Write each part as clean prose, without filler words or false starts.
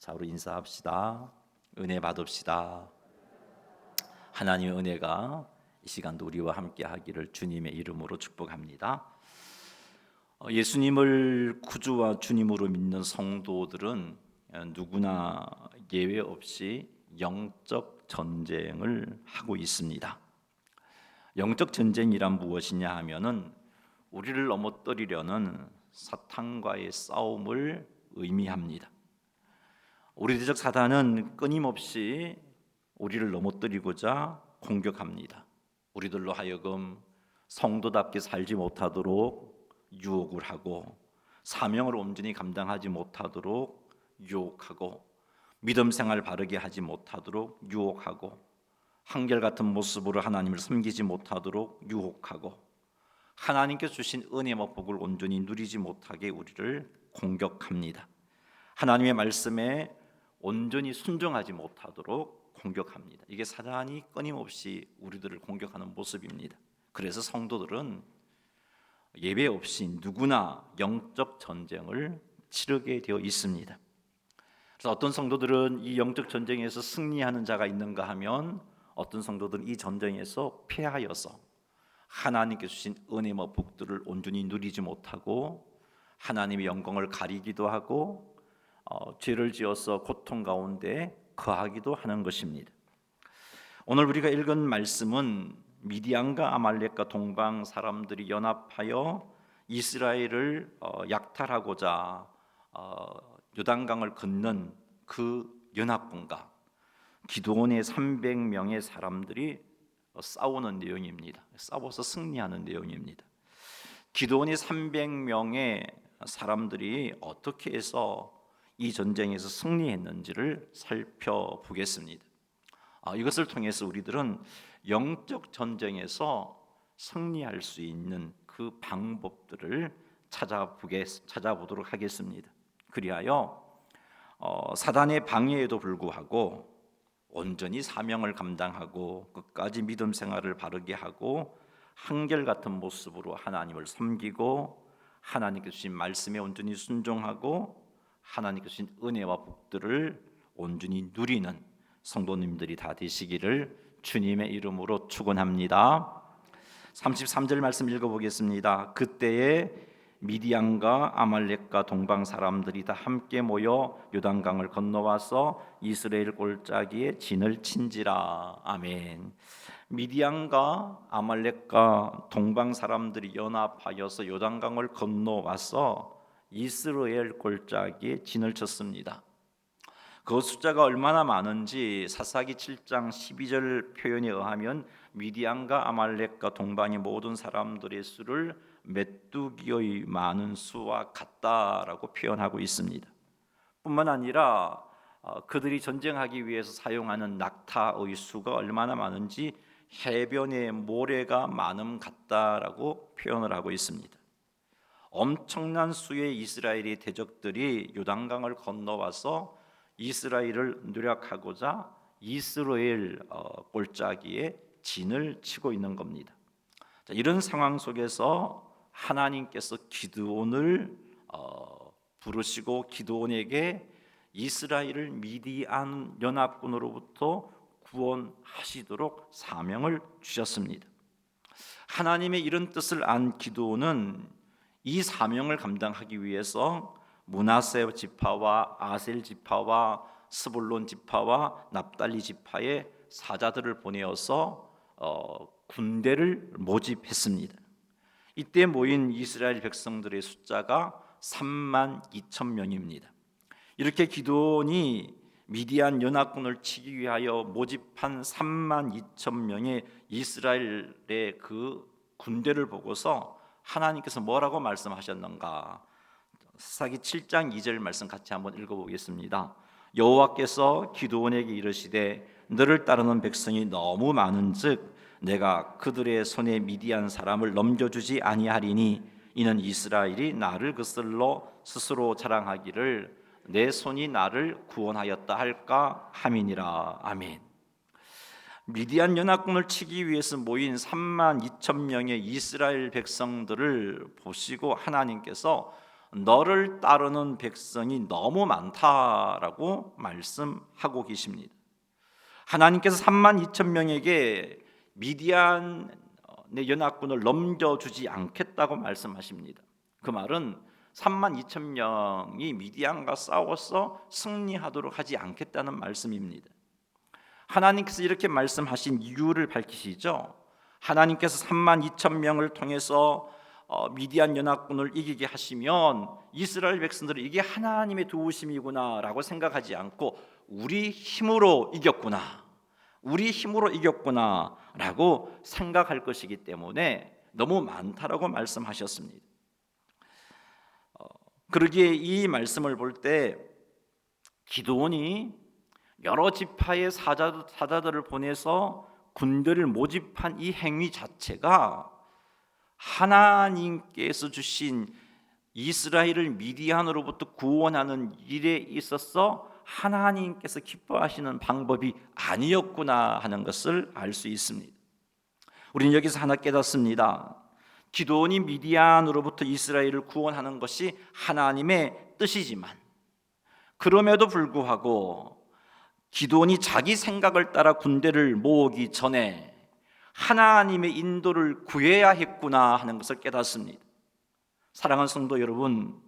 자, 우리 인사합시다. 은혜 받읍시다. 하나님의 은혜가 이 시간도 우리와 함께 하기를 주님의 이름으로 축복합니다. 예수님을 구주와 주님으로 믿는 성도들은 누구나 예외 없이 영적 전쟁을 하고 있습니다. 영적 전쟁이란 무엇이냐 하면은 우리를 넘어뜨리려는 사탄과의 싸움을 의미합니다. 우리 대적 사단은 끊임없이 우리를 넘어뜨리고자 공격합니다. 우리들로 하여금 성도답게 살지 못하도록 유혹을 하고, 사명을 온전히 감당하지 못하도록 유혹하고, 믿음 생활 바르게 하지 못하도록 유혹하고, 한결같은 모습으로 하나님을 섬기지 못하도록 유혹하고, 하나님께 주신 은혜와 복을 온전히 누리지 못하게 우리를 공격합니다. 하나님의 말씀에 온전히 순종하지 못하도록 공격합니다. 이게 사단이 끊임없이 우리들을 공격하는 모습입니다. 그래서 성도들은 예외 없이 누구나 영적 전쟁을 치르게 되어 있습니다. 그래서 어떤 성도들은 이 영적 전쟁에서 승리하는 자가 있는가 하면, 어떤 성도들은 이 전쟁에서 패하여서 하나님께 주신 은혜와 복들을 온전히 누리지 못하고 하나님의 영광을 가리기도 하고 죄를 지어서 고통 가운데 거하기도 하는 것입니다. 오늘 우리가 읽은 말씀은 미디안과 아말렉과 동방 사람들이 연합하여 이스라엘을 약탈하고자 요단강을 건넌 그 연합군과 기드온의 300명의 사람들이 싸우는 내용입니다. 싸워서 승리하는 내용입니다. 기드온의 300명의 사람들이 어떻게 해서 이 전쟁에서 승리했는지를 살펴보겠습니다. 이것을 통해서 우리들은 영적 전쟁에서 승리할 수 있는 그 방법들을 찾아보도록 하겠습니다. 그리하여 사단의 방해에도 불구하고 온전히 사명을 감당하고 끝까지 믿음 생활을 바르게 하고 한결같은 모습으로 하나님을 섬기고 하나님께 주신 말씀에 온전히 순종하고 하나님께 주신 은혜와 복들을 온전히 누리는 성도님들이 다 되시기를 주님의 이름으로 축원합니다. 33절 말씀 읽어보겠습니다. 그때에 미디안과 아말렉과 동방 사람들이 다 함께 모여 요단강을 건너와서 이스라엘 골짜기에 진을 친지라. 아멘. 미디안과 아말렉과 동방 사람들이 연합하여서 요단강을 건너와서 이스라엘 골짜기에 진을 쳤습니다. 그 숫자가 얼마나 많은지 사사기 7장 12절 표현에 의하면 미디안과 아말렉과 동방의 모든 사람들의 수를 메뚜기의 많은 수와 같다라고 표현하고 있습니다. 뿐만 아니라 그들이 전쟁하기 위해서 사용하는 낙타의 수가 얼마나 많은지 해변의 모래가 많음 같다라고 표현을 하고 있습니다. 엄청난 수의 이스라엘의 대적들이 요단강을 건너와서 이스라엘을 누락하고자 이스라엘 골짜기에 진을 치고 있는 겁니다. 이런 상황 속에서 하나님께서 기드온을 부르시고 기드온에게 이스라엘을 미디안 연합군으로부터 구원하시도록 사명을 주셨습니다. 하나님의 이런 뜻을 안 기드온은 이 사명을 감당하기 위해서 므낫세 지파와 아셀 지파와 스불론 지파와 납달리 지파의 사자들을 보내어서 군대를 모집했습니다. 이때 모인 이스라엘 백성들의 숫자가 3만 2천 명입니다. 이렇게 기드온이 미디안 연합군을 치기 위하여 모집한 3만 2천 명의 이스라엘의 그 군대를 보고서 하나님께서 뭐라고 말씀하셨는가? 사사기 7장 2절 말씀 같이 한번 읽어보겠습니다. 여호와께서 기드온에게 이르시되 너를 따르는 백성이 너무 많은즉 내가 그들의 손에 미디안 사람을 넘겨주지 아니하리니 이는 이스라엘이 나를 그슬로 스스로 자랑하기를 내 손이 나를 구원하였다 할까 함이니라. 아멘. 미디안 연합군을 치기 위해서 모인 3만 2천 명의 이스라엘 백성들을 보시고 하나님께서 너를 따르는 백성이 너무 많다라고 말씀하고 계십니다. 하나님께서 32,000명에게 미디안의 연합군을 넘겨주지 않겠다고 말씀하십니다. 그 말은 32,000명이 미디안과 싸워서 승리하도록 하지 않겠다는 말씀입니다. 하나님께서 이렇게 말씀하신 이유를 밝히시죠. 하나님께서 32,000명을 통해서 미디안 연합군을 이기게 하시면 이스라엘 백성들은 이게 하나님의 도우심이구나 라고 생각하지 않고 우리 힘으로 이겼구나, 우리 힘으로 이겼구나 라고 생각할 것이기 때문에 너무 많다라고 말씀하셨습니다. 그러기에 이 말씀을 볼 때 기드온이 여러 지파의 사자들을 보내서 군대를 모집한 이 행위 자체가 하나님께서 주신 이스라엘을 미디안으로부터 구원하는 일에 있어서 하나님께서 기뻐하시는 방법이 아니었구나 하는 것을 알 수 있습니다. 우리는 여기서 하나 깨닫습니다. 기드온이 미디안으로부터 이스라엘을 구원하는 것이 하나님의 뜻이지만 그럼에도 불구하고 기드온이 자기 생각을 따라 군대를 모으기 전에 하나님의 인도를 구해야 했구나 하는 것을 깨닫습니다. 사랑하는 성도 여러분,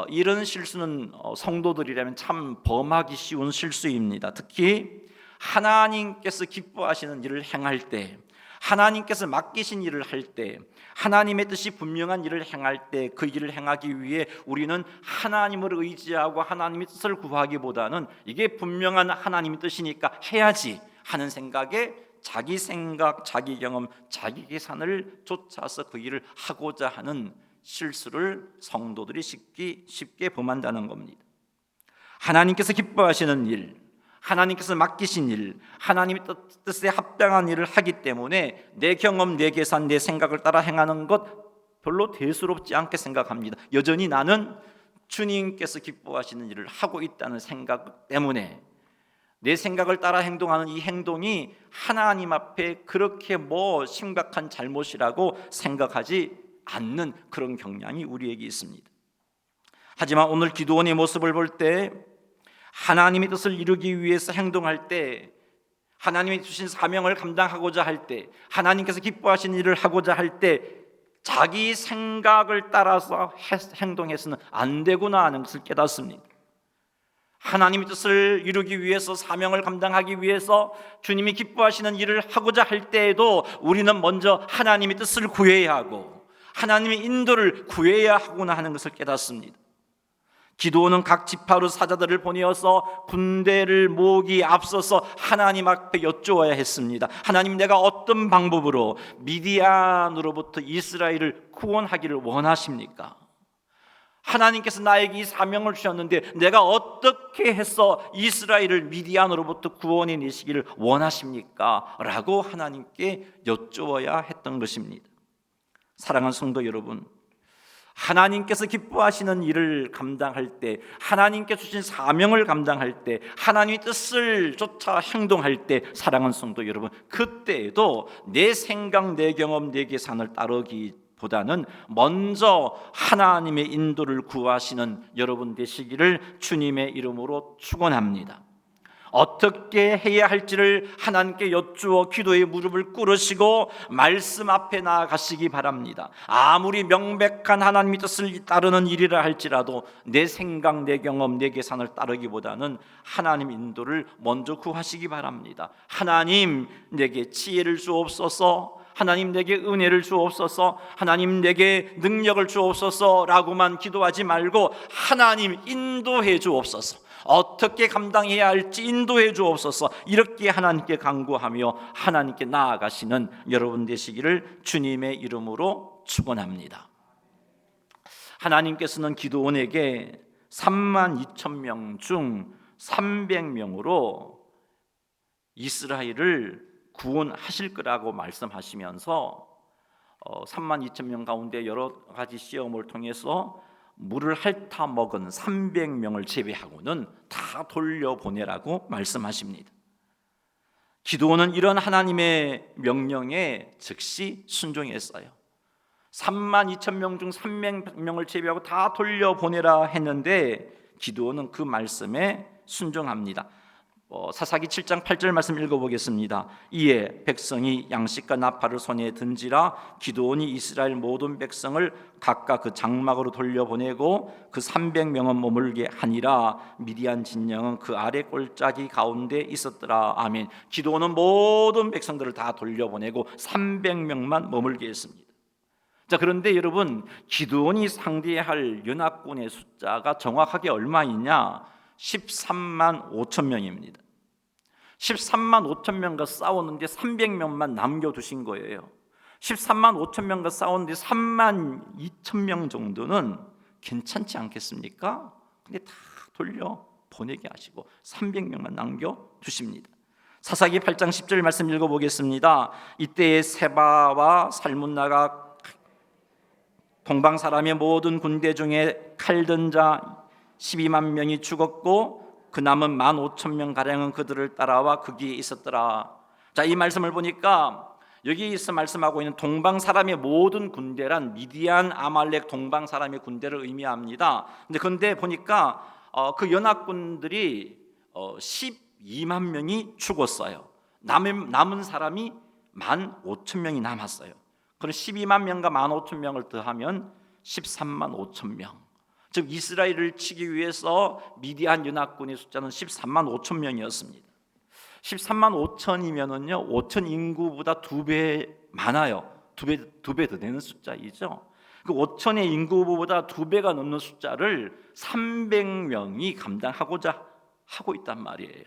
이런 실수는 성도들이라면 참 범하기 쉬운 실수입니다. 특히 하나님께서 기뻐하시는 일을 행할 때, 하나님께서 맡기신 일을 할 때, 하나님의 뜻이 분명한 일을 행할 때 그 일을 행하기 위해 우리는 하나님을 의지하고 하나님의 뜻을 구하기보다는 이게 분명한 하나님의 뜻이니까 해야지 하는 생각에 자기 생각, 자기 경험, 자기 계산을 쫓아서 그 일을 하고자 하는 실수를 성도들이 쉽게 범한다는 겁니다. 하나님께서 기뻐하시는 일, 하나님께서 맡기신 일, 하나님의 뜻에 합당한 일을 하기 때문에 내 경험, 내 계산, 내 생각을 따라 행하는 것 별로 대수롭지 않게 생각합니다. 여전히 나는 주님께서 기뻐하시는 일을 하고 있다는 생각 때문에 내 생각을 따라 행동하는 이 행동이 하나님 앞에 그렇게 심각한 잘못이라고 생각하지 않는 그런 경향이 우리에게 있습니다. 하지만 오늘 기드온의 모습을 볼 때 하나님의 뜻을 이루기 위해서 행동할 때, 하나님이 주신 사명을 감당하고자 할 때, 하나님께서 기뻐하시는 일을 하고자 할 때 자기 생각을 따라서 행동해서는 안 되구나 하는 것을 깨닫습니다. 하나님의 뜻을 이루기 위해서, 사명을 감당하기 위해서 주님이 기뻐하시는 일을 하고자 할 때에도 우리는 먼저 하나님의 뜻을 구해야 하고 하나님의 인도를 구해야 하구나 하는 것을 깨닫습니다. 기드온은 각 지파로 사자들을 보내어서 군대를 모으기에 앞서서 하나님 앞에 여쭈어야 했습니다. 하나님, 내가 어떤 방법으로 미디안으로부터 이스라엘을 구원하기를 원하십니까? 하나님께서 나에게 이 사명을 주셨는데 내가 어떻게 해서 이스라엘을 미디안으로부터 구원해 내시기를 원하십니까? 라고 하나님께 여쭈어야 했던 것입니다. 사랑하는 성도 여러분, 하나님께서 기뻐하시는 일을 감당할 때, 하나님께 주신 사명을 감당할 때, 하나님의 뜻을 쫓아 행동할 때, 사랑하는 성도 여러분, 그때에도 내 생각, 내 경험, 내 계산을 따르기보다는 먼저 하나님의 인도를 구하시는 여러분 되시기를 주님의 이름으로 축원합니다. 어떻게 해야 할지를 하나님께 여쭈어 기도의 무릎을 꿇으시고 말씀 앞에 나아가시기 바랍니다. 아무리 명백한 하나님의 뜻을 따르는 일이라 할지라도 내 생각, 내 경험, 내 계산을 따르기보다는 하나님 인도를 먼저 구하시기 바랍니다. 하나님, 내게 지혜를 주옵소서, 하나님 내게 은혜를 주옵소서, 하나님 내게 능력을 주옵소서 라고만 기도하지 말고 하나님 인도해 주옵소서, 어떻게 감당해야 할지 인도해 주옵소서, 이렇게 하나님께 간구하며 하나님께 나아가시는 여러분 되시기를 주님의 이름으로 축원합니다. 하나님께서는 기드온에게 32,000명 중 300명으로 이스라엘을 구원하실 거라고 말씀하시면서 32,000명 가운데 여러 가지 시험을 통해서 물을 핥아 먹은 300명을 제외하고는 다 돌려보내라고 말씀하십니다. 기드온은 이런 하나님의 명령에 즉시 순종했어요. 3만 2천 명 중 300명을 제외하고 다 돌려보내라 했는데 기드온은 그 말씀에 순종합니다. 사사기 7장 8절 말씀 읽어보겠습니다. 이에 백성이 양식과 나팔을 손에 든지라 기드온이 이스라엘 모든 백성을 각각 그 장막으로 돌려보내고 그 300명은 머물게 하니라. 미디안 진영은 그 아래 골짜기 가운데 있었더라. 아멘. 기드온은 모든 백성들을 다 돌려보내고 300명만 머물게 했습니다. 자, 그런데 여러분, 기드온이 상대할 연합군의 숫자가 정확하게 얼마이냐? 13만 5천 명입니다. 13만 5천 명과 싸우는데 300명만 남겨두신 거예요. 13만 5천 명과 싸우는데 3만 2천 명 정도는 괜찮지 않겠습니까? 근데 다 돌려 보내게 하시고 300명만 남겨두십니다. 사사기 8장 10절 말씀 읽어보겠습니다. 이때에 세바와 살문나가 동방 사람의 모든 군대 중에 칼든 자 12만 명이 죽었고 그 남은 15,000명 가량은 그들을 따라와 거기에 있었더라. 자, 이 말씀을 보니까 여기서 말씀하고 있는 동방 사람의 모든 군대란 미디안, 아말렉 동방 사람의 군대를 의미합니다. 근데 보니까 그 연합군들이 12만 명이 죽었어요. 남은 사람이 15,000명이 남았어요. 그럼 12만 명과 15,000명을 더하면 13만 5천 명. 즉 이스라엘을 치기 위해서 미디안 연합군의 숫자는 13만 5천 명이었습니다. 13만 5천이면은요 5천 인구보다 2배 많아요. 두 배 더 되는 숫자이죠. 그 5천의 인구보다 2배가 넘는 숫자를 300명이 감당하고자 하고 있단 말이에요.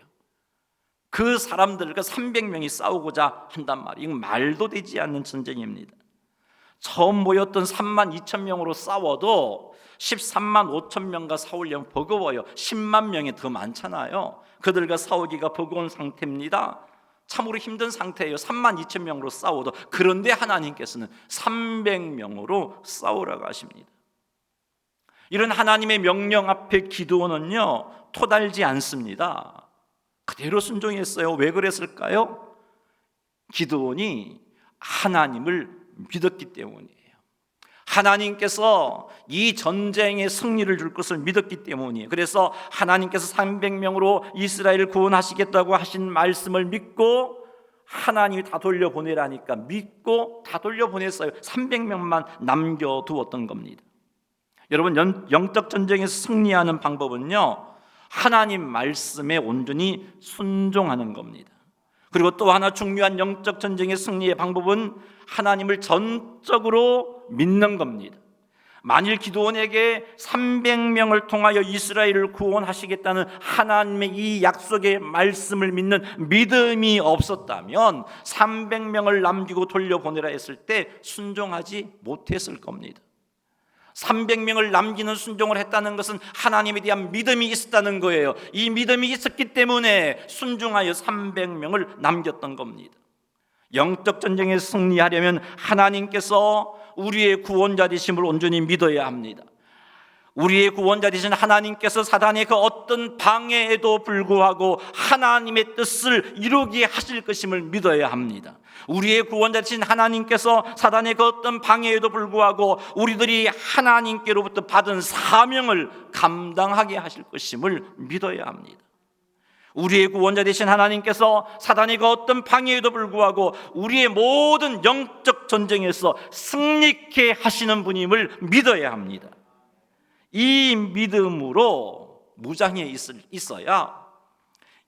그 사람들과 300명이 싸우고자 한단 말이에요. 이건 말도 되지 않는 전쟁입니다. 처음 모였던 3만 2천 명으로 싸워도 13만 5천 명과 싸우려면 버거워요. 10만 명이 더 많잖아요. 그들과 싸우기가 버거운 상태입니다. 참으로 힘든 상태예요. 3만 2천 명으로 싸워도. 그런데 하나님께서는 300명으로 싸우라고 하십니다. 이런 하나님의 명령 앞에 기드온은요 토달지 않습니다. 그대로 순종했어요. 왜 그랬을까요? 기드온이 하나님을 믿었기 때문이에요. 하나님께서 이 전쟁에 승리를 줄 것을 믿었기 때문이에요. 그래서 하나님께서 300명으로 이스라엘을 구원하시겠다고 하신 말씀을 믿고 하나님이 다 돌려보내라니까 믿고 다 돌려보냈어요. 300명만 남겨두었던 겁니다. 여러분, 영적 전쟁에서 승리하는 방법은요 하나님 말씀에 온전히 순종하는 겁니다. 그리고 또 하나 중요한 영적 전쟁의 승리의 방법은 하나님을 전적으로 믿는 겁니다. 만일 기드온에게 300명을 통하여 이스라엘을 구원하시겠다는 하나님의 이 약속의 말씀을 믿는 믿음이 없었다면 300명을 남기고 돌려보내라 했을 때 순종하지 못했을 겁니다. 300명을 남기는 순종을 했다는 것은 하나님에 대한 믿음이 있었다는 거예요. 이 믿음이 있었기 때문에 순종하여 300명을 남겼던 겁니다. 영적 전쟁에 승리하려면 하나님께서 우리의 구원자 되심을 온전히 믿어야 합니다. 우리의 구원자 되신 하나님께서 사단의 그 어떤 방해에도 불구하고 하나님의 뜻을 이루게 하실 것임을 믿어야 합니다. 우리의 구원자 되신 하나님께서 사단의 그 어떤 방해에도 불구하고 우리들이 하나님께로부터 받은 사명을 감당하게 하실 것임을 믿어야 합니다. 우리의 구원자 되신 하나님께서 사단의 그 어떤 방해에도 불구하고 우리의 모든 영적 전쟁에서 승리케 하시는 분임을 믿어야 합니다. 이 믿음으로 무장에 있어야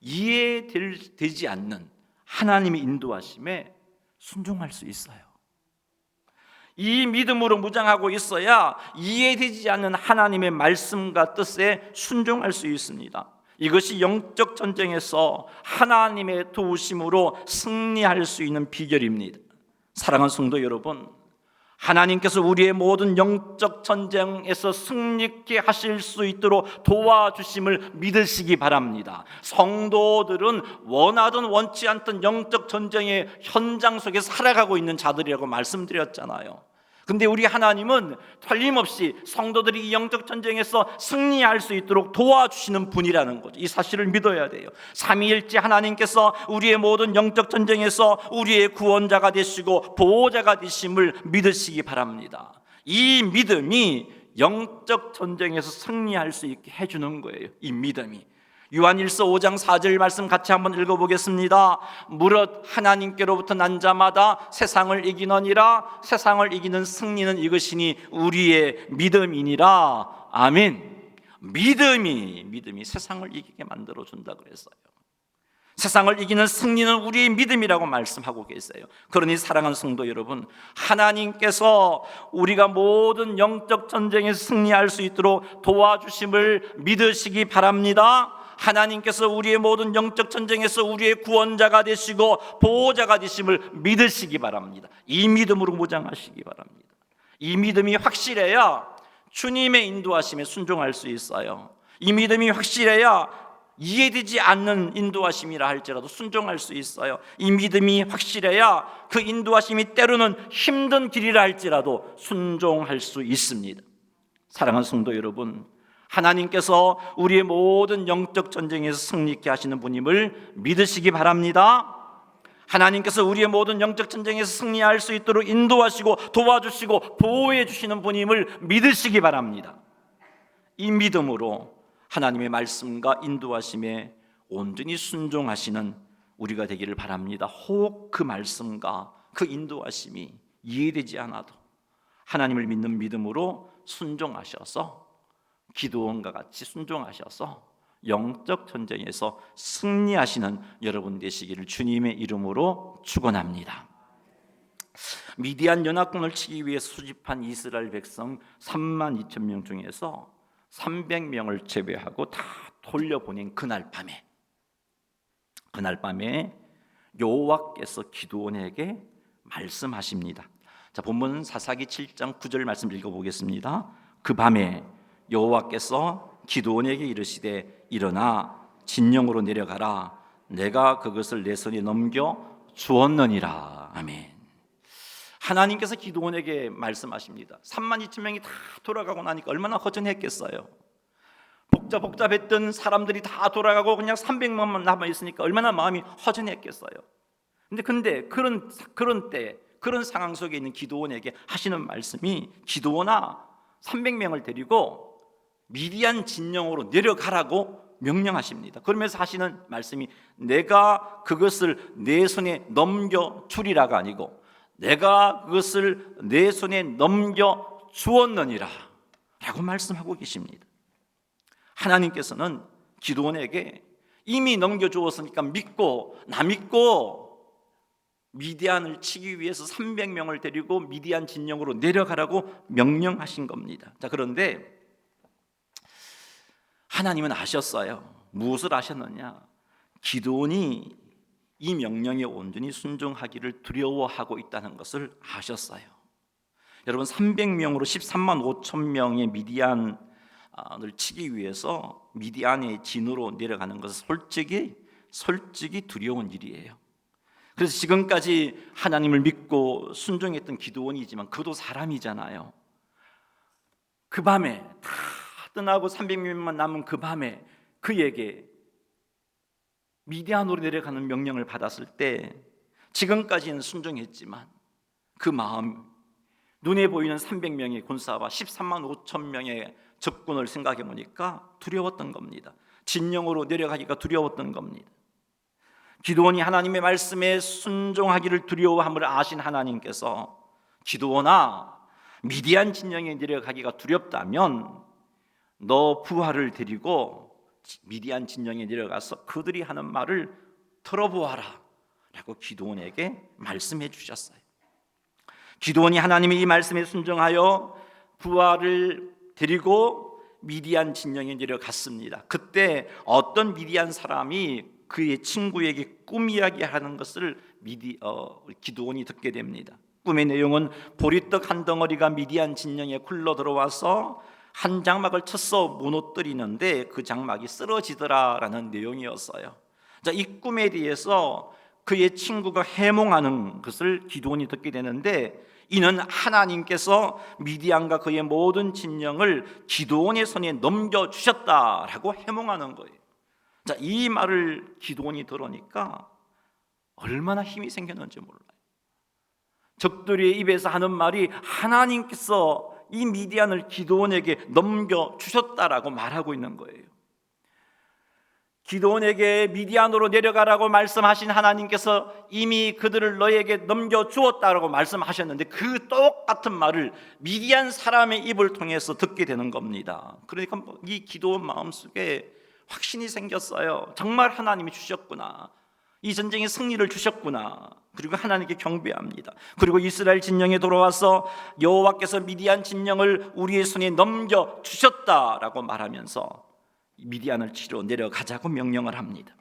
이해되지 않는 하나님의 인도하심에 순종할 수 있어요. 이 믿음으로 무장하고 있어야 이해되지 않는 하나님의 말씀과 뜻에 순종할 수 있습니다. 이것이 영적 전쟁에서 하나님의 도우심으로 승리할 수 있는 비결입니다. 사랑하는 성도 여러분, 하나님께서 우리의 모든 영적 전쟁에서 승리케 하실 수 있도록 도와주심을 믿으시기 바랍니다. 성도들은 원하든 원치 않든 영적 전쟁의 현장 속에 살아가고 있는 자들이라고 말씀드렸잖아요. 근데 우리 하나님은 틀림없이 성도들이 이 영적 전쟁에서 승리할 수 있도록 도와주시는 분이라는 거죠. 이 사실을 믿어야 돼요. 삼위일체 하나님께서 우리의 모든 영적 전쟁에서 우리의 구원자가 되시고 보호자가 되심을 믿으시기 바랍니다. 이 믿음이 영적 전쟁에서 승리할 수 있게 해주는 거예요. 이 믿음이. 요한일서 5장 4절 말씀 같이 한번 읽어보겠습니다. 무릇 하나님께로부터 난 자마다 세상을 이기느니라. 세상을 이기는 승리는 이것이니 우리의 믿음이니라. 아멘. 믿음이 세상을 이기게 만들어 준다 그랬어요. 세상을 이기는 승리는 우리의 믿음이라고 말씀하고 계세요. 그러니 사랑하는 성도 여러분, 하나님께서 우리가 모든 영적 전쟁에서 승리할 수 있도록 도와주심을 믿으시기 바랍니다. 하나님께서 우리의 모든 영적 전쟁에서 우리의 구원자가 되시고 보호자가 되심을 믿으시기 바랍니다. 이 믿음으로 무장하시기 바랍니다. 이 믿음이 확실해야 주님의 인도하심에 순종할 수 있어요. 이 믿음이 확실해야 이해되지 않는 인도하심이라 할지라도 순종할 수 있어요. 이 믿음이 확실해야 그 인도하심이 때로는 힘든 길이라 할지라도 순종할 수 있습니다. 사랑하는 성도 여러분, 하나님께서 우리의 모든 영적 전쟁에서 승리케 하시는 분임을 믿으시기 바랍니다. 하나님께서 우리의 모든 영적 전쟁에서 승리할 수 있도록 인도하시고 도와주시고 보호해 주시는 분임을 믿으시기 바랍니다. 이 믿음으로 하나님의 말씀과 인도하심에 온전히 순종하시는 우리가 되기를 바랍니다. 혹 그 말씀과 그 인도하심이 이해되지 않아도 하나님을 믿는 믿음으로 순종하셔서 기도원과 같이 순종하셔서 영적 전쟁에서 승리하시는 여러분 되시기를 주님의 이름으로 축원합니다. 미디안 연합군을 치기 위해 수집한 이스라엘 백성 3만 2천 명 중에서 300명을 제외하고 다 돌려보낸 그날 밤에 여호와께서 기드온에게 말씀하십니다. 자, 본문 사사기 7장 9절 말씀 읽어보겠습니다. 그 밤에 여호와께서 기드온에게 이르시되 일어나 진영으로 내려가라. 내가 그것을 내 손에 넘겨 주었느니라. 아멘. 하나님께서 기드온에게 말씀하십니다. 3만 2천 명이 다 돌아가고 나니까 얼마나 허전했겠어요. 복잡했던 사람들이 다 돌아가고 그냥 300명만 남아있으니까 얼마나 마음이 허전했겠어요. 근데 그런 상황 속에 있는 기드온에게 하시는 말씀이 기드온아 300명을 데리고 미디안 진영으로 내려가라고 명령하십니다. 그러면서 하시는 말씀이 내가 그것을 내 손에 넘겨주리라가 아니고 내가 그것을 내 손에 넘겨주었느니라 라고 말씀하고 계십니다. 하나님께서는 기드온에게 이미 넘겨주었으니까 믿고 미디안을 치기 위해서 300명을 데리고 미디안 진영으로 내려가라고 명령하신 겁니다. 자, 그런데 하나님은 아셨어요. 무엇을 아셨느냐? 기드온이 이 명령에 온전히 순종하기를 두려워하고 있다는 것을 아셨어요. 여러분 300명으로 13만 5천 명의 미디안을 치기 위해서 미디안의 진으로 내려가는 것은 솔직히 두려운 일이에요. 그래서 지금까지 하나님을 믿고 순종했던 기드온이지만 그도 사람이잖아요. 그 밤에 다 떠나고 300명만 남은 그 밤에 그에게 미디안으로 내려가는 명령을 받았을 때 지금까지는 순종했지만 그 마음, 눈에 보이는 300명의 군사와 13만 5천 명의 적군을 생각해 보니까 두려웠던 겁니다. 진영으로 내려가기가 두려웠던 겁니다. 기드온이 하나님의 말씀에 순종하기를 두려워함을 아신 하나님께서 기드온아 미디안 진영에 내려가기가 두렵다면 너 부하를 데리고 미디안 진영에 내려가서 그들이 하는 말을 들어보아라 라고 기드온에게 말씀해 주셨어요. 기드온이 하나님의 이 말씀에 순종하여 부하를 데리고 미디안 진영에 내려갔습니다. 그때 어떤 미디안 사람이 그의 친구에게 꿈 이야기하는 것을 기드온이 듣게 됩니다. 꿈의 내용은 보리떡 한 덩어리가 미디안 진영에 굴러 들어와서 한 장막을 쳐서 무너뜨리는데 그 장막이 쓰러지더라라는 내용이었어요. 자, 이 꿈에 대해서 그의 친구가 해몽하는 것을 기드온이 듣게 되는데 이는 하나님께서 미디안과 그의 모든 진영을 기드온의 손에 넘겨주셨다라고 해몽하는 거예요. 자, 이 말을 기드온이 들으니까 얼마나 힘이 생겼는지 몰라요. 적들의 입에서 하는 말이 하나님께서 이 미디안을 기드온에게 넘겨주셨다라고 말하고 있는 거예요. 기드온에게 미디안으로 내려가라고 말씀하신 하나님께서 이미 그들을 너에게 넘겨주었다라고 말씀하셨는데 그 똑같은 말을 미디안 사람의 입을 통해서 듣게 되는 겁니다. 그러니까 이 기드온 마음속에 확신이 생겼어요. 정말 하나님이 주셨구나. 이 전쟁의 승리를 주셨구나. 그리고 하나님께 경배합니다. 그리고 이스라엘 진영에 돌아와서 여호와께서 미디안 진영을 우리의 손에 넘겨주셨다라고 말하면서 미디안을 치러 내려가자고 명령을 합니다.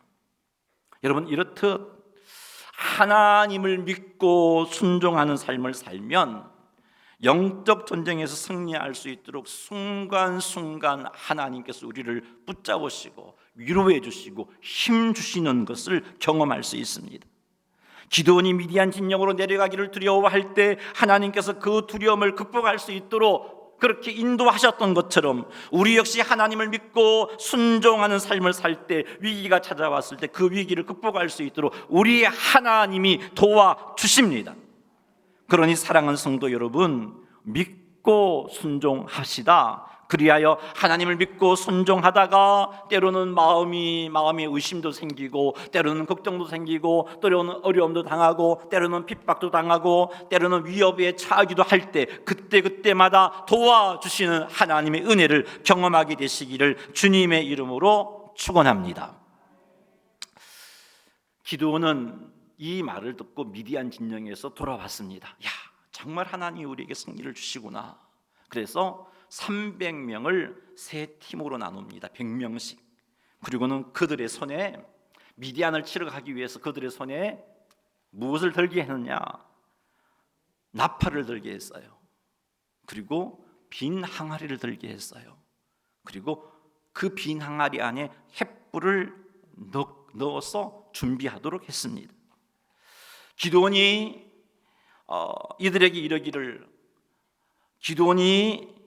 여러분, 이렇듯 하나님을 믿고 순종하는 삶을 살면 영적 전쟁에서 승리할 수 있도록 순간순간 하나님께서 우리를 붙잡으시고 위로해 주시고 힘 주시는 것을 경험할 수 있습니다. 기드온이 미디안 진영으로 내려가기를 두려워할 때 하나님께서 그 두려움을 극복할 수 있도록 그렇게 인도하셨던 것처럼 우리 역시 하나님을 믿고 순종하는 삶을 살 때 위기가 찾아왔을 때 그 위기를 극복할 수 있도록 우리 하나님이 도와주십니다. 그러니 사랑하는 성도 여러분, 믿고 순종하시다. 그리하여 하나님을 믿고 순종하다가 때로는 마음에 의심도 생기고 때로는 걱정도 생기고 때로는 어려움도 당하고 때로는 핍박도 당하고 때로는 위협에 처하기도 할 때 그때마다 도와주시는 하나님의 은혜를 경험하게 되시기를 주님의 이름으로 축원합니다. 기드온은 이 말을 듣고 미디안 진영에서 돌아왔습니다. 야, 정말 하나님이 우리에게 승리를 주시구나. 그래서 300명을 세 팀으로 나눕니다. 100명씩. 그리고는 그들의 손에 미디안을 치러 가기 위해서 그들의 손에 무엇을 들게 했느냐? 나팔을 들게 했어요. 그리고 빈 항아리를 들게 했어요. 그리고 그 빈 항아리 안에 횃불을 넣어서 준비하도록 했습니다. 기드온이 이들에게 이르기를, 기드온이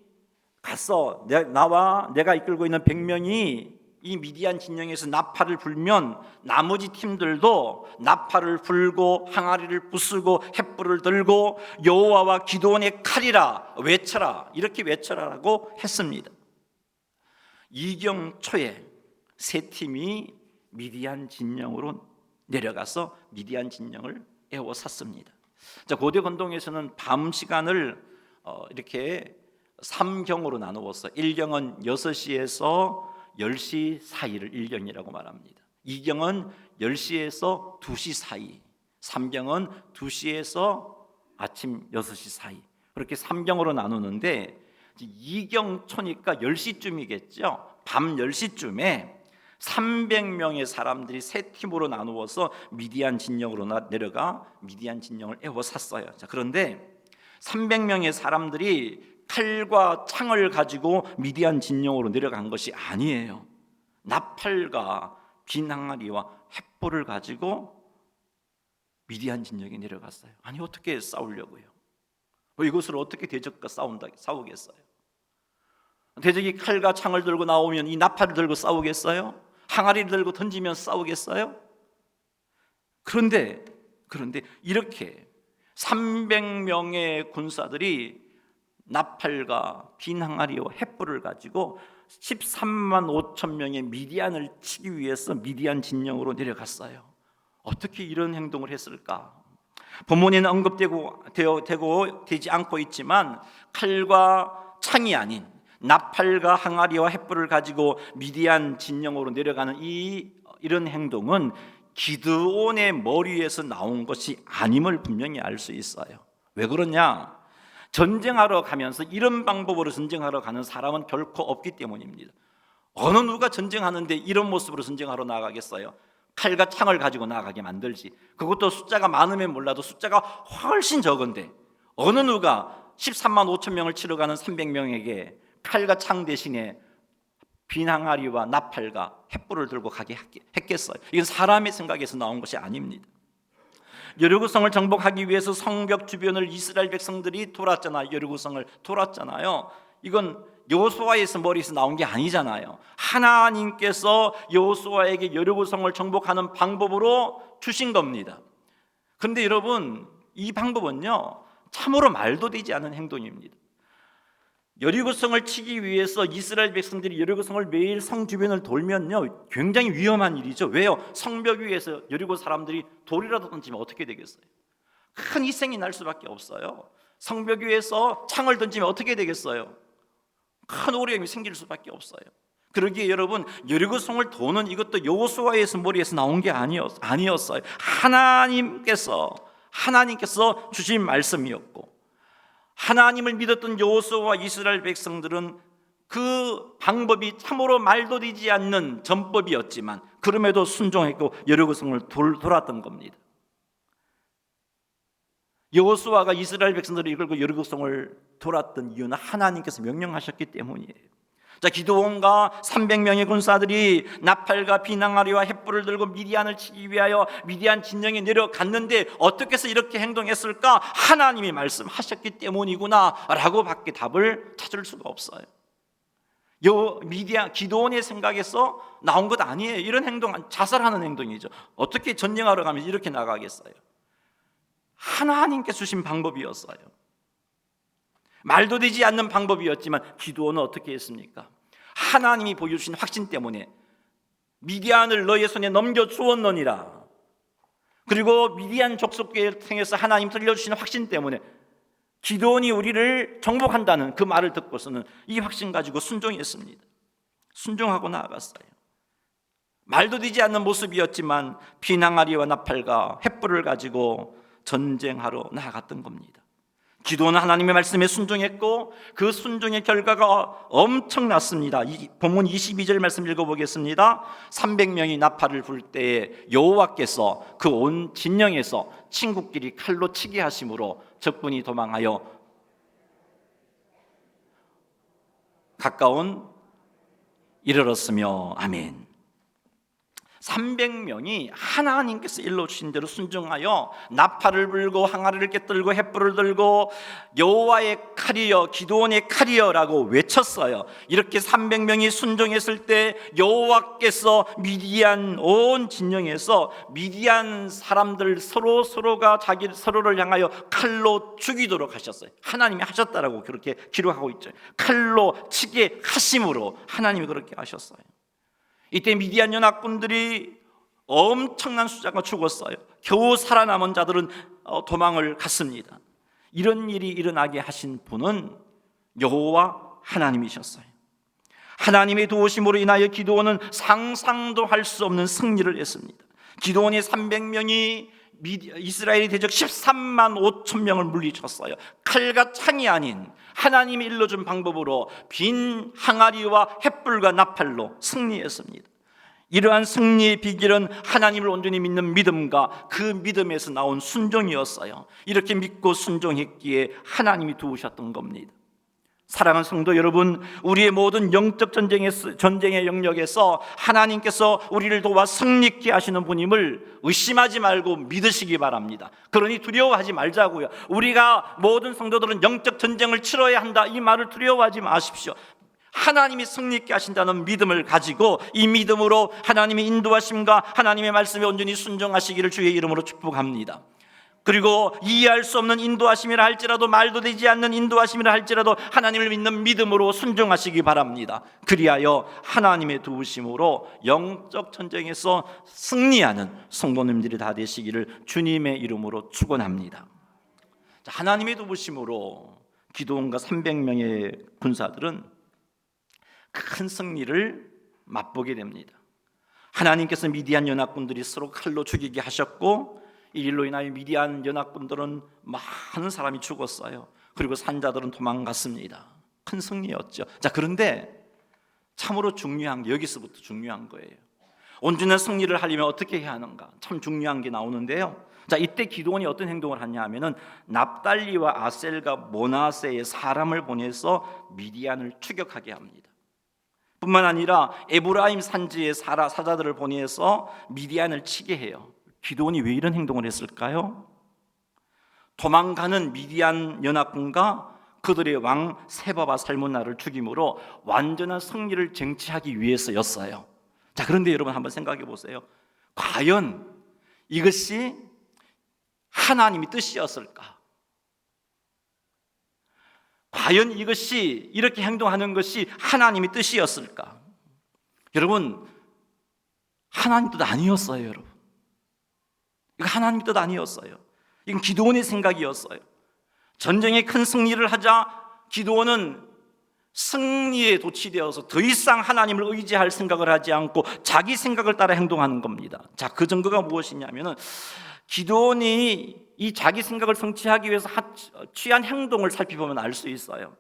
가서 나와 내가 이끌고 있는 100명이 이 미디안 진영에서 나팔을 불면 나머지 팀들도 나팔을 불고 항아리를 부수고 횃불을 들고 여호와와 기드온의 칼이라 외쳐라, 이렇게 외쳐라라고 했습니다. 이경 초에 세 팀이 미디안 진영으로 내려가서 미디안 진영을 에워쌌습니다. 자, 고대 건동에서는 밤 시간을 이렇게 3경으로 나누어서 1경은 6시에서 10시 사이를 1경이라고 말합니다. 2경은 10시에서 2시 사이, 3경은 2시에서 아침 6시 사이, 그렇게 3경으로 나누는데 2경 초니까 10시쯤이겠죠. 밤 10시쯤에 300명의 사람들이 세 팀으로 나누어서 미디안 진영으로 내려가 미디안 진영을 에워쌌어요. 자, 그런데 300명의 사람들이 칼과 창을 가지고 미디안 진영으로 내려간 것이 아니에요. 나팔과 빈 항아리와 횃불을 가지고 미디안 진영에 내려갔어요. 아니, 어떻게 싸우려고요? 이것을 어떻게 대적과 싸우겠어요? 대적이 칼과 창을 들고 나오면 이 나팔을 들고 싸우겠어요? 항아리를 들고 던지면 싸우겠어요? 그런데 이렇게 300명의 군사들이 나팔과 빈 항아리와 횃불을 가지고 13만 5천 명의 미디안을 치기 위해서 미디안 진영으로 내려갔어요. 어떻게 이런 행동을 했을까? 본문에는 언급되지 않고 있지만 칼과 창이 아닌 나팔과 항아리와 횃불을 가지고 미디안 진영으로 내려가는 이런 행동은 기드온의 머리에서 나온 것이 아님을 분명히 알 수 있어요. 왜 그러냐? 전쟁하러 가면서 이런 방법으로 전쟁하러 가는 사람은 결코 없기 때문입니다. 어느 누가 전쟁하는데 이런 모습으로 전쟁하러 나가겠어요? 칼과 창을 가지고 나가게 만들지. 그것도 숫자가 많으면 몰라도 숫자가 훨씬 적은데 어느 누가 13만 5천 명을 치러 가는 300명에게 칼과 창 대신에 빈 항아리와 나팔과 횃불을 들고 가게 했겠어요? 이건 사람의 생각에서 나온 것이 아닙니다. 여리고성을 정복하기 위해서 성벽 주변을 이스라엘 백성들이 돌았잖아요. 여리고성을 돌았잖아요. 이건 여호수아의 머리에서 나온 게 아니잖아요. 하나님께서 여호수아에게 여리고성을 정복하는 방법으로 주신 겁니다. 그런데 여러분, 이 방법은요 참으로 말도 되지 않은 행동입니다. 여리고성을 치기 위해서 이스라엘 백성들이 여리고성을 매일 성 주변을 돌면요 굉장히 위험한 일이죠. 왜요? 성벽 위에서 여리고 사람들이 돌이라도 던지면 어떻게 되겠어요? 큰 희생이 날 수밖에 없어요. 성벽 위에서 창을 던지면 어떻게 되겠어요? 큰 어려움이 생길 수밖에 없어요. 그러기에 여러분, 여리고성을 도는 이것도 여호수아의 머리에서 나온 게 아니었어요. 하나님께서 주신 말씀이었고, 하나님을 믿었던 여호수아와 이스라엘 백성들은 그 방법이 참으로 말도 되지 않는 전법이었지만 그럼에도 순종했고 여리고성을 돌았던 겁니다. 여호수아가 이스라엘 백성들을 이끌고 여리고성을 돌았던 이유는 하나님께서 명령하셨기 때문이에요. 자, 기드온과 300명의 군사들이 나팔과 비낭아리와 횃불을 들고 미디안을 치기 위하여 미디안 진영에 내려갔는데 어떻게 해서 이렇게 행동했을까? 하나님이 말씀하셨기 때문이구나 라고 밖에 답을 찾을 수가 없어요. 기드온의 생각에서 나온 것 아니에요. 이런 행동은 자살하는 행동이죠. 어떻게 전쟁하러 가면 이렇게 나가겠어요? 하나님께 주신 방법이었어요. 말도 되지 않는 방법이었지만 기드온은 어떻게 했습니까? 하나님이 보여주신 확신 때문에 미디안을 너의 손에 넘겨주었느니라. 그리고 미디안 족속교회를 통해서 하나님 들려주신 확신 때문에 기드온이 우리를 정복한다는 그 말을 듣고서는 이 확신 가지고 순종했습니다. 순종하고 나아갔어요. 말도 되지 않는 모습이었지만 비낭아리와 나팔과 횃불을 가지고 전쟁하러 나아갔던 겁니다. 기도는 하나님의 말씀에 순종했고 그 순종의 결과가 엄청났습니다. 본문 22절 말씀 읽어보겠습니다. 300명이 나팔을 불 때에 여호와께서 그 온 진영에서 친구끼리 칼로 치게 하심으로 적군이 도망하여 가까운 이르렀으며 아멘. 300명이 하나님께서 일러주신 대로 순종하여 나팔을 불고 항아리를 깨뜨리고 횃불을 들고 여호와의 칼이여 기드온의 칼이여라고 외쳤어요. 이렇게 300명이 순종했을 때 여호와께서 미디안 온 진영에서 미디안 사람들 서로가 서로를 향하여 칼로 죽이도록 하셨어요. 하나님이 하셨다라고 그렇게 기록하고 있죠. 칼로 치게 하심으로 하나님이 그렇게 하셨어요. 이때 미디안 연합군들이 엄청난 숫자가 죽었어요. 겨우 살아남은 자들은 도망을 갔습니다. 이런 일이 일어나게 하신 분은 여호와 하나님이셨어요. 하나님의 도우심으로 인하여 기드온은 상상도 할 수 없는 승리를 했습니다. 기드온의 300명이 이스라엘의 대적 13만 5천 명을 물리쳤어요. 칼과 창이 아닌 하나님이 일러준 방법으로 빈 항아리와 횃불과 나팔로 승리했습니다. 이러한 승리의 비결은 하나님을 온전히 믿는 믿음과 그 믿음에서 나온 순종이었어요. 이렇게 믿고 순종했기에 하나님이 도우셨던 겁니다. 사랑하는 성도 여러분, 우리의 모든 영적 전쟁의 영역에서 하나님께서 우리를 도와 승리케 하시는 분임을 의심하지 말고 믿으시기 바랍니다. 그러니 두려워하지 말자고요. 우리가 모든 성도들은 영적 전쟁을 치러야 한다, 이 말을 두려워하지 마십시오. 하나님이 승리케 하신다는 믿음을 가지고 이 믿음으로 하나님의 인도하심과 하나님의 말씀에 온전히 순종하시기를 주의 이름으로 축복합니다. 그리고 이해할 수 없는 인도하심이라 할지라도, 말도 되지 않는 인도하심이라 할지라도 하나님을 믿는 믿음으로 순종하시기 바랍니다. 그리하여 하나님의 도우심으로 영적 전쟁에서 승리하는 성도님들이 다 되시기를 주님의 이름으로 축원합니다. 하나님의 도우심으로 기드온과 300명의 군사들은 큰 승리를 맛보게 됩니다. 하나님께서 미디안 연합군들이 서로 칼로 죽이게 하셨고 이 일로 인하여 미디안 연합군들은 많은 사람이 죽었어요. 그리고 산자들은 도망갔습니다. 큰 승리였죠. 자, 그런데 참으로 중요한 게 여기서부터 중요한 거예요. 온전한 승리를 하려면 어떻게 해야 하는가? 참 중요한 게 나오는데요. 자, 이때 기드온이 어떤 행동을 하냐 하면은 납달리와 아셀과 모나세의 사람을 보내서 미디안을 추격하게 합니다. 뿐만 아니라 에브라임 산지의 사자들을 보내서 미디안을 치게 해요. 기드온이 왜 이런 행동을 했을까요? 도망가는 미디안 연합군과 그들의 왕 세바와 살문나를 죽임으로 완전한 승리를 쟁취하기 위해서였어요. 자, 그런데 여러분 한번 생각해 보세요. 과연 이것이 하나님의 뜻이었을까? 과연 이것이 이렇게 행동하는 것이 하나님의 뜻이었을까? 여러분, 하나님 뜻 아니었어요, 여러분. 이거 하나님 뜻 아니었어요. 이건 기드온의 생각이었어요. 전쟁에 큰 승리를 하자 기드온은 승리에 도취되어서 더 이상 하나님을 의지할 생각을 하지 않고 자기 생각을 따라 행동하는 겁니다. 자, 그 증거가 무엇이냐면은 기드온이 이 자기 생각을 성취하기 위해서 취한 행동을 살펴보면 알 수 있어요.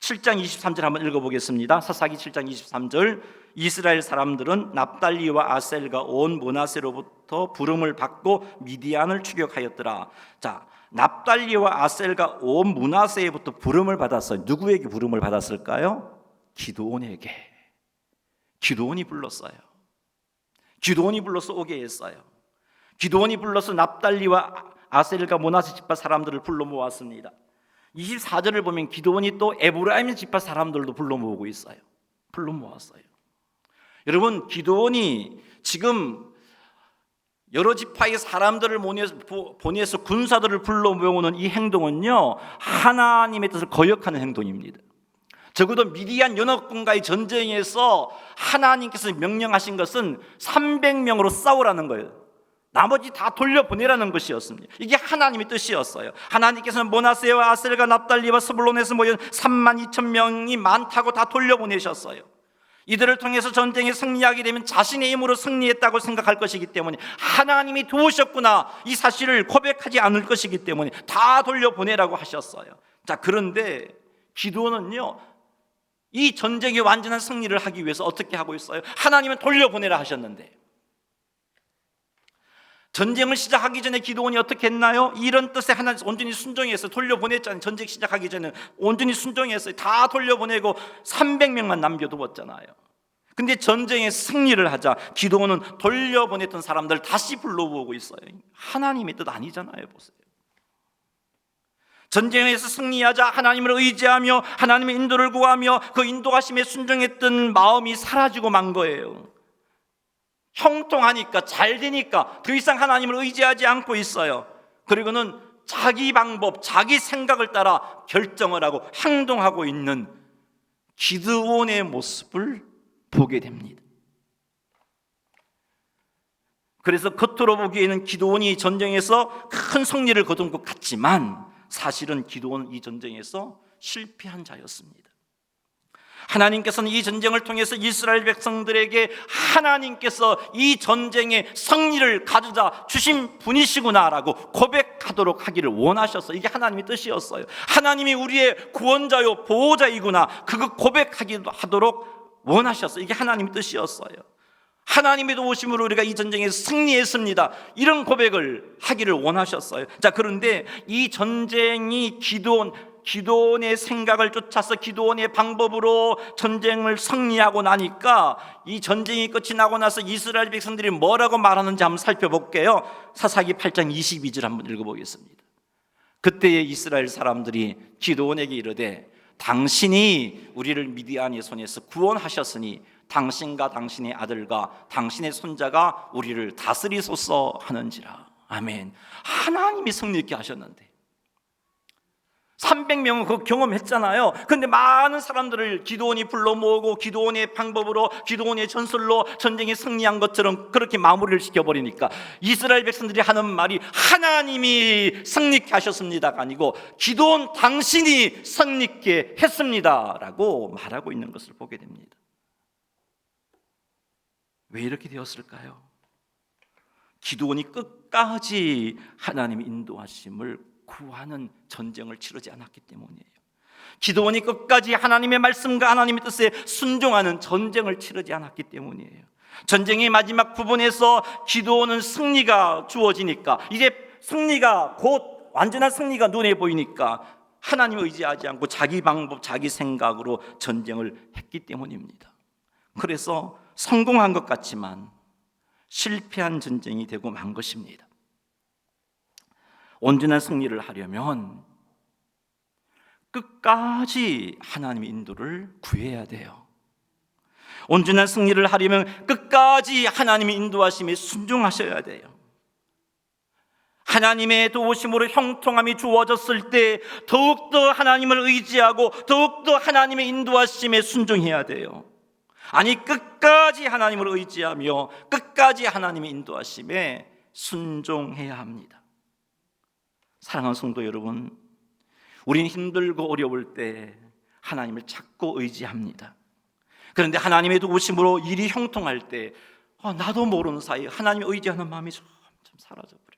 7장 23절 한번 읽어보겠습니다. 사사기 7장 23절. 이스라엘 사람들은 납달리와 아셀과 온 므낫세로부터 부름을 받고 미디안을 추격하였더라. 자, 납달리와 아셀과 온 므낫세로부터 부름을 받았어요. 누구에게 부름을 받았을까요? 기드온에게. 기드온이 불렀어요. 기드온이 불러서 오게 했어요. 기드온이 불러서 납달리와 아셀과 므낫세 지파 사람들을 불러 모았습니다. 24절을 보면 기드온이 또 에브라임 지파 사람들도 불러 모으고 있어요. 불러 모았어요. 여러분, 기드온이 지금 여러 지파의 사람들을 보내서 군사들을 불러 모으는 이 행동은요, 하나님의 뜻을 거역하는 행동입니다. 적어도 미디안 연합군과의 전쟁에서 하나님께서 명령하신 것은 300명으로 싸우라는 거예요. 나머지 다 돌려보내라는 것이었습니다. 이게 하나님의 뜻이었어요. 하나님께서는 므낫세와 아셀과 납달리와 스불론에서 모인 32,000명이 많다고 다 돌려보내셨어요. 이들을 통해서 전쟁에 승리하게 되면 자신의 힘으로 승리했다고 생각할 것이기 때문에 하나님이 도우셨구나 이 사실을 고백하지 않을 것이기 때문에 다 돌려보내라고 하셨어요. 자, 그런데 기드온은요, 이 전쟁의 완전한 승리를 하기 위해서 어떻게 하고 있어요? 하나님은 돌려보내라 하셨는데 전쟁을 시작하기 전에 기드온이 어떻게 했나요? 이런 뜻에 하나님 온전히 순종했어요. 돌려보냈잖아요. 전쟁 시작하기 전에 온전히 순종했어요. 다 돌려보내고 300명만 남겨두었잖아요. 근데 전쟁에 승리를 하자 기드온은 돌려보냈던 사람들 다시 불러오고 있어요. 하나님의 뜻 아니잖아요. 보세요. 전쟁에서 승리하자 하나님을 의지하며 하나님의 인도를 구하며 그 인도하심에 순종했던 마음이 사라지고 만 거예요. 형통하니까 잘 되니까 더 이상 하나님을 의지하지 않고 있어요. 그리고는 자기 방법, 자기 생각을 따라 결정을 하고 행동하고 있는 기드온의 모습을 보게 됩니다. 그래서 겉으로 보기에는 기드온이 전쟁에서 큰 승리를 거둔 것 같지만 사실은 기드온은 이 전쟁에서 실패한 자였습니다. 하나님께서는 이 전쟁을 통해서 이스라엘 백성들에게 하나님께서 이 전쟁의 승리를 가져다 주신 분이시구나라고 고백하도록 하기를 원하셨어요. 이게 하나님의 뜻이었어요. 하나님이 우리의 구원자요 보호자이구나 그거 고백하기도 하도록 원하셨어요. 이게 하나님의 뜻이었어요. 하나님의 도우심으로 우리가 이 전쟁에서 승리했습니다. 이런 고백을 하기를 원하셨어요. 자, 그런데 이 전쟁이 기드온의 생각을 쫓아서 기드온의 방법으로 전쟁을 승리하고 나니까 이 전쟁이 끝이 나고 나서 이스라엘 백성들이 뭐라고 말하는지 한번 살펴볼게요. 사사기 8장 22절 한번 읽어보겠습니다. 그때에 이스라엘 사람들이 기드온에게 이르되 당신이 우리를 미디안의 손에서 구원하셨으니 당신과 당신의 아들과 당신의 손자가 우리를 다스리소서 하는지라. 아멘. 하나님이 승리있게 하셨는데 300명은 그 경험했잖아요. 그런데 많은 사람들을 기드온이 불러 모으고 기드온의 방법으로 기드온의 전술로 전쟁에 승리한 것처럼 그렇게 마무리를 시켜버리니까 이스라엘 백성들이 하는 말이 하나님이 승리케 하셨습니다가 아니고 기드온 당신이 승리케 했습니다라고 말하고 있는 것을 보게 됩니다. 왜 이렇게 되었을까요? 기드온이 끝까지 하나님의 인도하심을 구하는 전쟁을 치르지 않았기 때문이에요. 기드온이 끝까지 하나님의 말씀과 하나님의 뜻에 순종하는 전쟁을 치르지 않았기 때문이에요. 전쟁의 마지막 부분에서 기드온은 승리가 주어지니까 이제 승리가 곧 완전한 승리가 눈에 보이니까 하나님을 의지하지 않고 자기 방법, 자기 생각으로 전쟁을 했기 때문입니다. 그래서 성공한 것 같지만 실패한 전쟁이 되고 만 것입니다. 온전한 승리를 하려면 끝까지 하나님의 인도를 구해야 돼요. 온전한 승리를 하려면 끝까지 하나님의 인도하심에 순종하셔야 돼요. 하나님의 도우심으로 형통함이 주어졌을 때 더욱더 하나님을 의지하고 더욱더 하나님의 인도하심에 순종해야 돼요. 아니, 끝까지 하나님을 의지하며 끝까지 하나님의 인도하심에 순종해야 합니다. 사랑하는 성도 여러분, 우리는 힘들고 어려울 때 하나님을 찾고 의지합니다. 그런데 하나님의 도우심으로 일이 형통할 때 나도 모르는 사이에 하나님을 의지하는 마음이 점점 사라져버려요.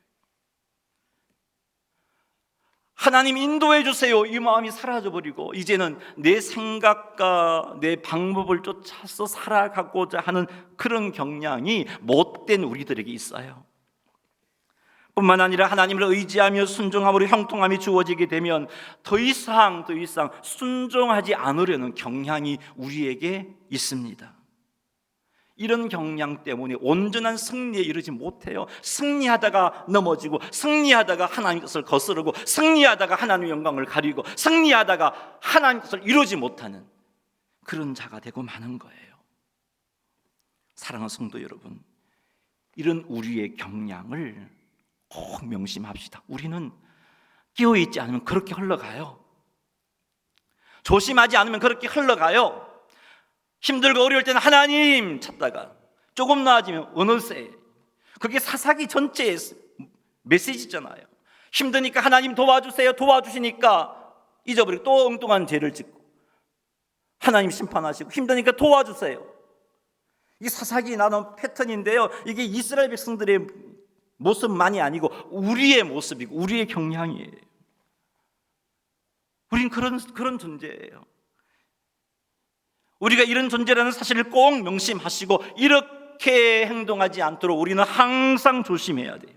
하나님 인도해 주세요, 이 마음이 사라져버리고 이제는 내 생각과 내 방법을 쫓아서 살아가고자 하는 그런 경향이 못된 우리들에게 있어요. 뿐만 아니라 하나님을 의지하며 순종함으로 형통함이 주어지게 되면 더 이상 순종하지 않으려는 경향이 우리에게 있습니다. 이런 경향 때문에 온전한 승리에 이르지 못해요. 승리하다가 넘어지고, 승리하다가 하나님 것을 거스르고, 승리하다가 하나님의 영광을 가리고, 승리하다가 하나님 것을 이루지 못하는 그런 자가 되고 마는 거예요. 사랑하는 성도 여러분, 이런 우리의 경향을 꼭 명심합시다. 우리는 깨어있지 않으면 그렇게 흘러가요. 조심하지 않으면 그렇게 흘러가요. 힘들고 어려울 때는 하나님 찾다가 조금 나아지면 어느새, 그게 사사기 전체의 메시지잖아요. 힘드니까 하나님 도와주세요, 도와주시니까 잊어버리고 또 엉뚱한 죄를 짓고 하나님 심판하시고, 힘드니까 도와주세요. 이게 사사기 나눈 패턴인데요, 이게 이스라엘 백성들의 모습만이 아니고 우리의 모습이고 우리의 경향이에요. 우린 그런 존재예요. 우리가 이런 존재라는 사실을 꼭 명심하시고 이렇게 행동하지 않도록 우리는 항상 조심해야 돼요.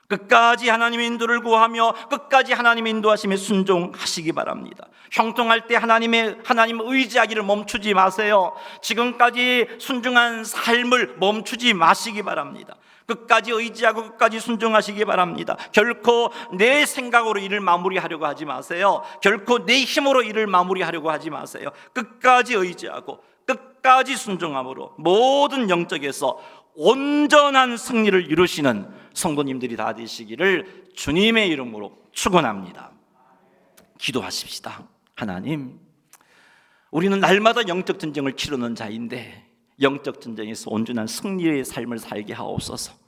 끝까지 하나님의 인도를 구하며 끝까지 하나님의 인도하심에 순종하시기 바랍니다. 형통할 때 하나님을 의지하기를 멈추지 마세요. 지금까지 순종한 삶을 멈추지 마시기 바랍니다. 끝까지 의지하고 끝까지 순종하시기 바랍니다. 결코 내 생각으로 일을 마무리하려고 하지 마세요. 결코 내 힘으로 일을 마무리하려고 하지 마세요. 끝까지 의지하고 끝까지 순종함으로 모든 영적에서 온전한 승리를 이루시는 성도님들이 다 되시기를 주님의 이름으로 축원합니다. 기도하십시다. 하나님, 우리는 날마다 영적 전쟁을 치르는 자인데 영적 전쟁에서 온전한 승리의 삶을 살게 하옵소서.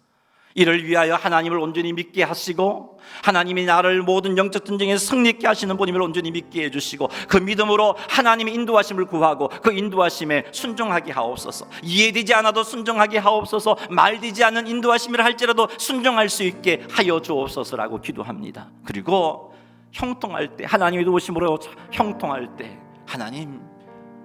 이를 위하여 하나님을 온전히 믿게 하시고 하나님이 나를 모든 영적 전쟁에서 승리케 하시는 분임을 온전히 믿게 해주시고 그 믿음으로 하나님의 인도하심을 구하고 그 인도하심에 순종하게 하옵소서. 이해되지 않아도 순종하게 하옵소서. 말되지 않는 인도하심을 할지라도 순종할 수 있게 하여 주옵소서라고 기도합니다. 그리고 형통할 때, 하나님의 도우심으로 형통할 때 하나님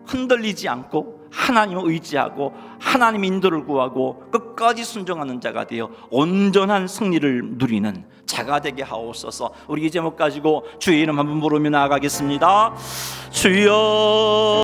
흔들리지 않고 하나님을 의지하고 하나님의 인도를 구하고 끝까지 순종하는 자가 되어 온전한 승리를 누리는 자가 되게 하옵소서. 우리 이 제목 가지고 주의 이름 한번 부르며 나아가겠습니다. 주여.